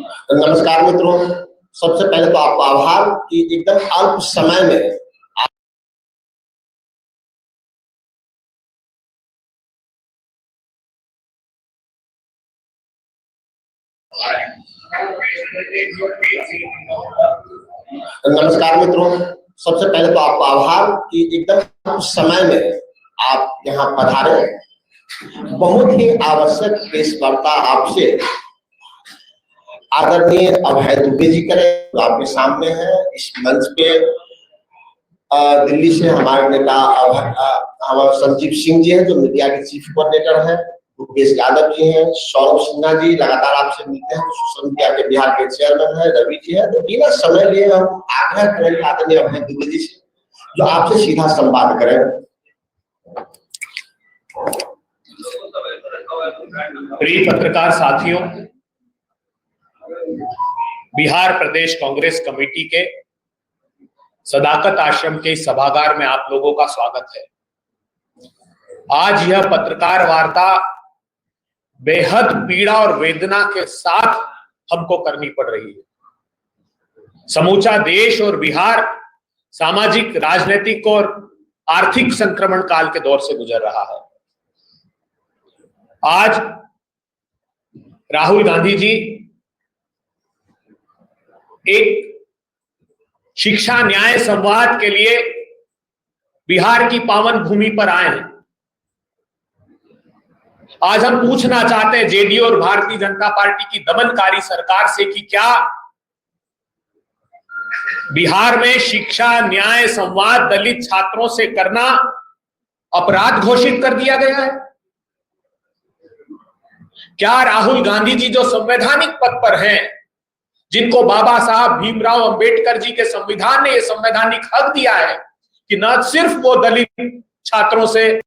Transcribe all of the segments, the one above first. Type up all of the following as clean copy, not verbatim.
नमस्कार मित्रों, सबसे पहले तो आपको आभार कि एकदम अल्प समय में आप यहाँ पधारे। बहुत ही आवश्यक प्रेस वार्ता आपसे आदरणीय अभय दुबे जी करें, तो आपके सामने है इस मंच पे। दिल्ली से हमारे नेता हमारे संजीव सिंह जी हैं, जो मीडिया के चीफ कोऑर्डिनेटर हैं। भूपेश यादव जी हैं, सौरभ सिन्हा जी लगातार आपसे मिलते हैं, सोशल मीडिया के बिहार के चेयरमैन है, रवि जी है। तो बिना समय लिए हम आग्रह करेंगे आदरणीय अभय दुबे जी से, जो आपसे सीधा संवाद करें। प्रिय पत्रकार साथियों, बिहार प्रदेश कांग्रेस कमेटी के सदाकत आश्रम के सभागार में आप लोगों का स्वागत है। आज यह पत्रकार वार्ता बेहद पीड़ा और वेदना के साथ हमको करनी पड़ रही है। समूचा देश और बिहार सामाजिक, राजनीतिक और आर्थिक संक्रमण काल के दौर से गुजर रहा है। आज राहुल गांधी जी एक शिक्षा न्याय संवाद के लिए बिहार की पावन भूमि पर आए हैं। आज हम पूछना चाहते हैं जेडीयू और भारतीय जनता पार्टी की दमनकारी सरकार से कि क्या बिहार में शिक्षा न्याय संवाद दलित छात्रों से करना अपराध घोषित कर दिया गया है? क्या राहुल गांधी जी जो संवैधानिक पद पर हैं, जिनको बाबा साहब भीमराव अंबेडकर जी के संविधान ने यह संवैधानिक हक दिया है कि न सिर्फ वो दलित छात्रों से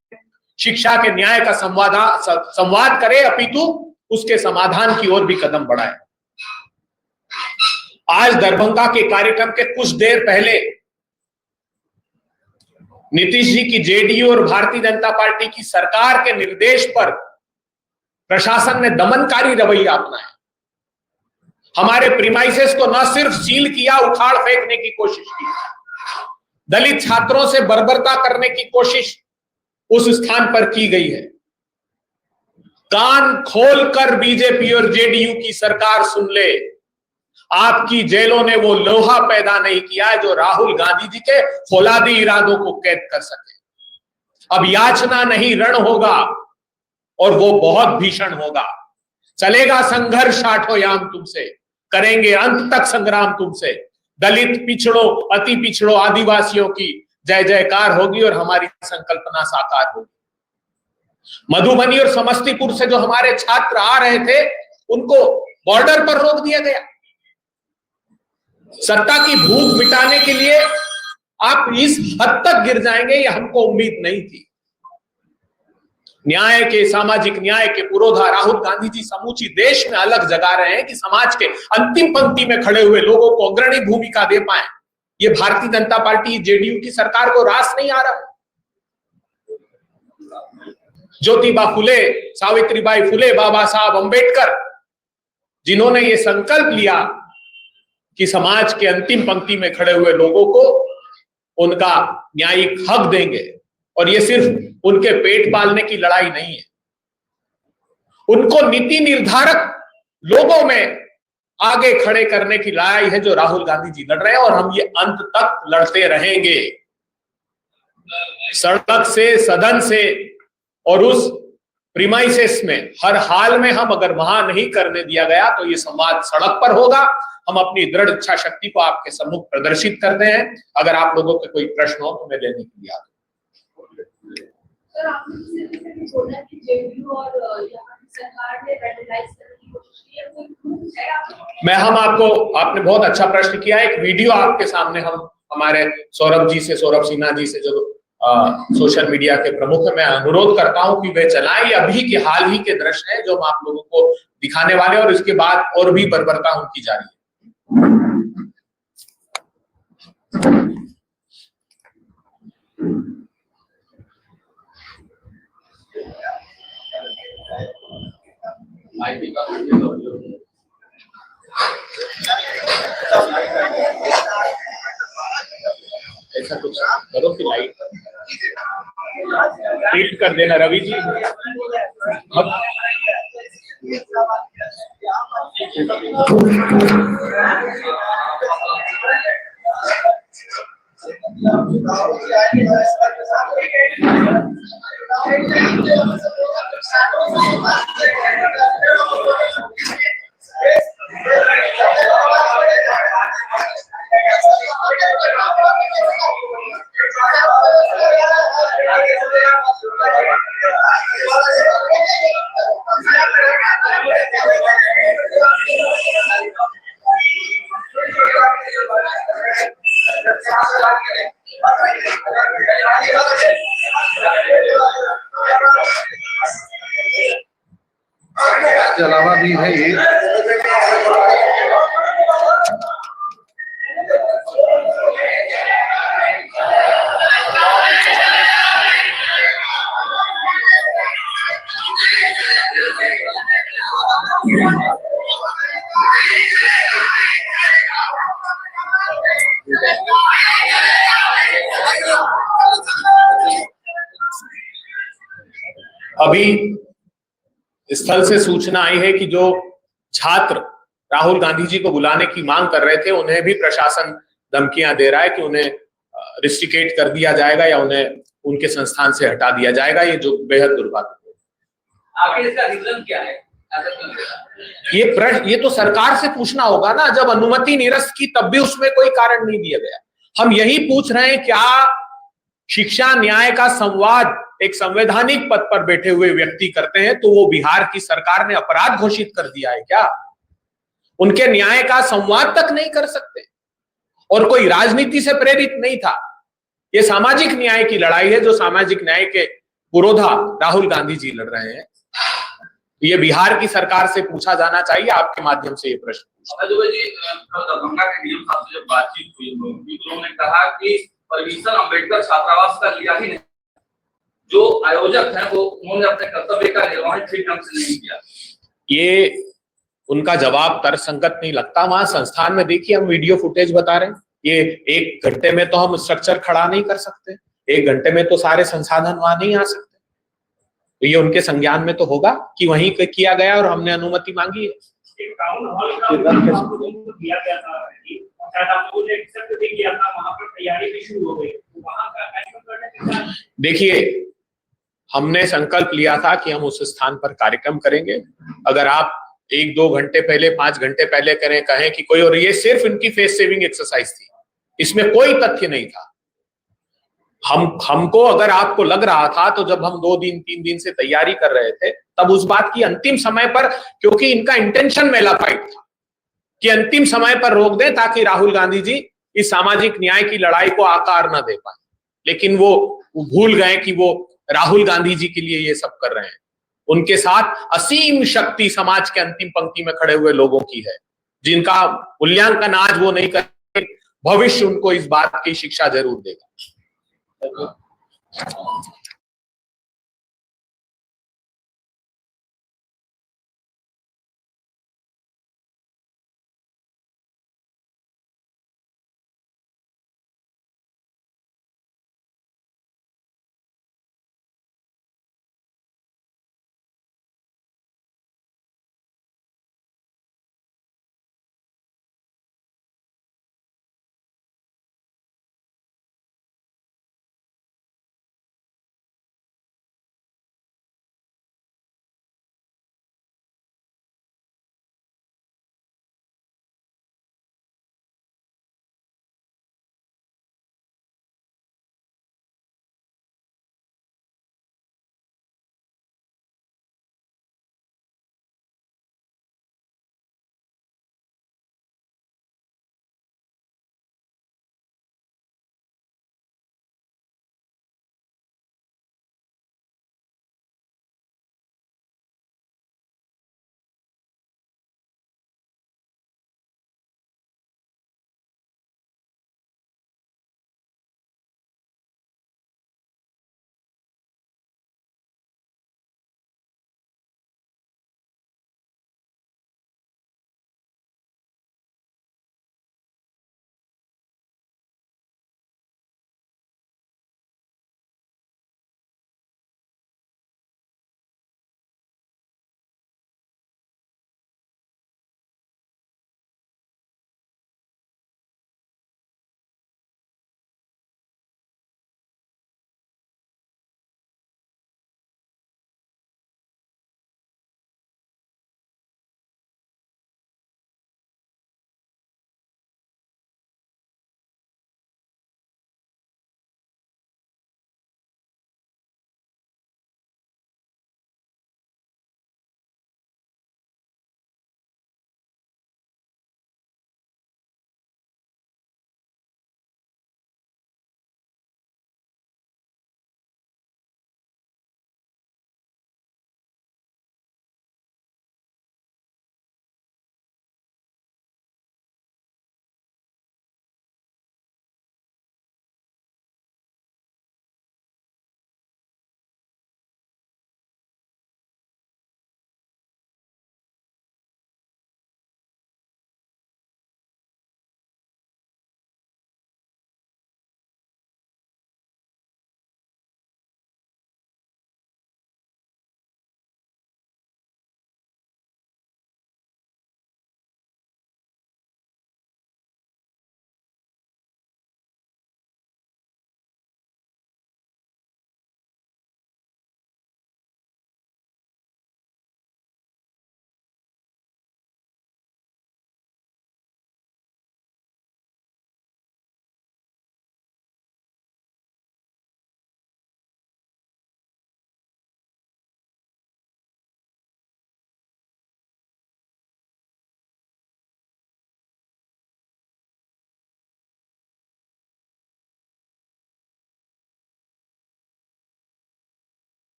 शिक्षा के न्याय का संवाद करे, अपितु उसके समाधान की ओर भी कदम बढ़ाए। आज दरभंगा के कार्यक्रम के कुछ देर पहले नीतीश जी की जेडीयू और भारतीय जनता पार्टी की सरकार के निर्देश पर प्रशासन ने दमनकारी रवैया अपनाया। हमारे प्रीमाइसेस को न सिर्फ सील किया, उखाड़ फेंकने की कोशिश की, दलित छात्रों से बर्बरता करने की कोशिश उस स्थान पर की गई है। कान खोलकर बीजेपी और जेडीयू की सरकार सुन ले, आपकी जेलों ने वो लोहा पैदा नहीं किया है जो राहुल गांधी जी के फौलादी इरादों को कैद कर सके। अब याचना नहीं, रण होगा और वो बहुत भीषण होगा। चलेगा संघर्ष आठोयाम तुमसे, करेंगे अंत तक संग्राम तुमसे। दलित पिछड़ों, अति पिछड़ों, आदिवासियों की जय जयकार होगी और हमारी संकल्पना साकार होगी। मधुबनी और समस्तीपुर से जो हमारे छात्र आ रहे थे, उनको बॉर्डर पर रोक दिया गया। सत्ता की भूख मिटाने के लिए आप इस हद तक गिर जाएंगे, यह हमको उम्मीद नहीं थी। न्याय के, सामाजिक न्याय के पुरोधा राहुल गांधी जी समूची देश में अलग जगा रहे हैं कि समाज के अंतिम पंक्ति में खड़े हुए लोगों को अग्रणी भूमिका दे पाए। ये भारतीय जनता पार्टी, जेडीयू की सरकार को रास नहीं आ रहा। ज्योतिबा फुले, सावित्रीबाई फुले, बाबा साहब अंबेडकर, जिन्होंने ये संकल्प लिया कि समाज के अंतिम पंक्ति में खड़े हुए लोगों को उनका न्यायिक हक देंगे, और ये सिर्फ उनके पेट पालने की लड़ाई नहीं है, उनको नीति निर्धारक लोगों में आगे खड़े करने की लड़ाई है जो राहुल गांधी जी लड़ रहे हैं, और हम ये अंत तक लड़ते रहेंगे। सड़क से, सदन से और उस प्रीमाइसेस में हर हाल में हम अगर वहां नहीं करने दिया गया तो ये संवाद सड़क पर होगा। हम अपनी दृढ़ इच्छा शक्ति को आपके सम्मुख प्रदर्शित करते हैं। अगर आप लोगों के कोई प्रश्न हो तो मैं लेने के लिए आता हूं। सर, आपने बोला कि जेडीयू और यहाँ की सरकार ने रेडिकलाइज करने की कोशिश की है, मैं हम आपको, आपने बहुत अच्छा प्रश्न किया। एक वीडियो आपके सामने हम हमारे सौरभ सिन्हा जी से जो सोशल मीडिया के प्रमुख है, मैं अनुरोध करता हूं कि वे चलाएं। ये अभी के हाल ही के दृश्य है जो हम आप लोगों को दिखाने वाले, और इसके बाद और भी बर्बरता उनकी जारी है। ऐसा कुछ करो कि लाइट हिट कर देना रवि जी। इसके अलावा भी है ये अभी स्थल से सूचना आई है कि जो छात्र राहुल गांधी जी को बुलाने की मांग कर रहे थे उन्हें भी प्रशासन धमकियां दे रहा है कि उन्हें रिस्ट्रिकेट कर दिया जाएगा या उन्हें उनके संस्थान से हटा दिया जाएगा, ये जो बेहद दुर्भाग्यपूर्ण। आगे इसका रीजन क्या है? ये तो सरकार से पूछना होगा ना। जब अनुमति निरस्त की तब भी उसमें कोई कारण नहीं दिया गया। हम यही पूछ रहे हैं, क्या शिक्षा न्याय का संवाद एक संवैधानिक पद पर बैठे हुए व्यक्ति करते हैं तो वो बिहार की सरकार ने अपराध घोषित कर दिया है क्या? उनके न्याय का संवाद तक नहीं कर सकते और कोई राजनीति से प्रेरित नहीं था। ये सामाजिक न्याय की लड़ाई है, जो सामाजिक न्याय के पुरोधा राहुल गांधी जी लड़ रहे हैं। ये बिहार की सरकार से पूछा जाना चाहिए। आपके माध्यम से ये प्रश्न दरभंगा के डीएम साहब से जब बातचीत हुई तो उन्होंने कहा कि परमिशन अम्बेडकर छात्रावास का लिया ही नहीं, जो आयोजक हैं वो उन्होंने अपने कर्तव्य का निर्वहन ठीक ढंग से नहीं किया। ये उनका जवाब तर्कसंगत नहीं लगता। वहां संस्थान में देखिए, हम वीडियो फुटेज बता रहे हैं। ये 1 घंटे में तो हम स्ट्रक्चर खड़ा नहीं कर सकते, 1 घंटे में तो सारे संसाधन वहां नहीं आ सकते। तो ये उनके संज्ञान में तो होगा कि वहीं किया गया और हमने अनुमति मांगी है। टाउन हॉल का दिया गया था, शायद आप लोगों ने एक्सेप्ट भी किया था, वहां पर तैयारी भी शुरू हो गई। वहां का कार्यक्रम करने के बाद देखिए, हमने संकल्प लिया था कि हम उस स्थान पर कार्यक्रम करेंगे। अगर आप 1-2 घंटे पहले, 5 घंटे पहले कहें कि कोई, और ये सिर्फ इनकी फेस सेविंग एक्सरसाइज थी, इसमें कोई तथ्य नहीं था। हमको अगर आपको लग रहा था तो जब हम 2 दिन 3 दिन से तैयारी कर रहे थे तब उस बात की अंतिम समय पर, क्योंकि इनका इंटेंशन मेलाफाइड था कि अंतिम समय पर रोक दें ताकि राहुल गांधी जी इस सामाजिक न्याय की लड़ाई को आकार न दे पाए। लेकिन वो भूल गए कि वो राहुल गांधी जी के लिए ये सब कर रहे हैं। उनके साथ असीम शक्ति समाज के अंतिम पंक्ति में खड़े हुए लोगों की है, जिनका मूल्यांकन आज वो नहीं करेंगे, भविष्य उनको इस बात की शिक्षा जरूर देगा।